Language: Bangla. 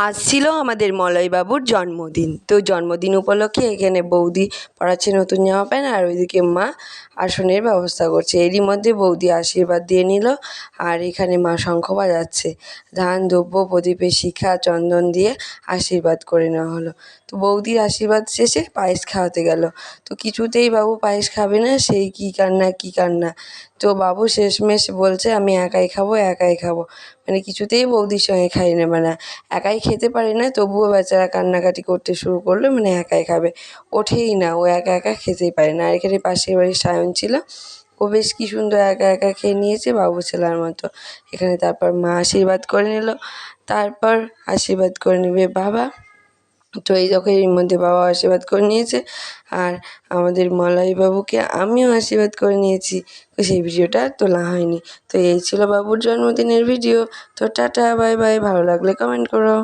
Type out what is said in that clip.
আজ ছিল আমাদের মলয়বাবুর জন্মদিন। তো জন্মদিন উপলক্ষে এখানে বৌদি পরাচ্ছে নতুন জামা প্যান্ট, আর ওইদিকে মা আসনের ব্যবস্থা করছে। এরই মধ্যে বৌদি আশীর্বাদ দিয়ে নিল, আর এখানে মা শঙ্খ বাজাচ্ছে। ধান দ্রব্য প্রদীপের শিখা চন্দন দিয়ে আশীর্বাদ করে নেওয়া হলো। তো বৌদির আশীর্বাদ শেষে পায়েস খাওয়াতে গেল। তো কিছুতেই বাবু পায়েস খাবে না, সেই কী কান্না কী কান্না। তো বাবু শেষমেশ বলছে আমি একাই খাবো, একাই খাবো। মানে কিছুতেই বৌদির সঙ্গে খাইয়ে নেবে না। একাই খেতে পারে না, তবুও বেচারা কান্নাকাটি করতে শুরু করলো, মানে একাই খাবে। ওঠেই না, ও একা একা খেতেই পারে না। আর এখানে পাশের বাড়ির সায়ন ছিল, ও বেশ কী সুন্দর একা একা খেয়ে নিয়েছে বাবু ছেলের মতো। এখানে তারপর মা আশীর্বাদ করে নিল, তারপর আশীর্বাদ করে নেবে বাবা। তো এই দেখো এর মধ্যে বাবা আশীর্বাদ করে নিয়েছে, আর আমাদের মলয়বাবুকে আমিও আশীর্বাদ করে নিয়েছি। তো সেই ভিডিওটা আর তোলা হয়নি। তো এই ছিল বাবুর জন্মদিনের ভিডিও। তো টাটা, বাই বাই। ভালো লাগলে কমেন্ট করো।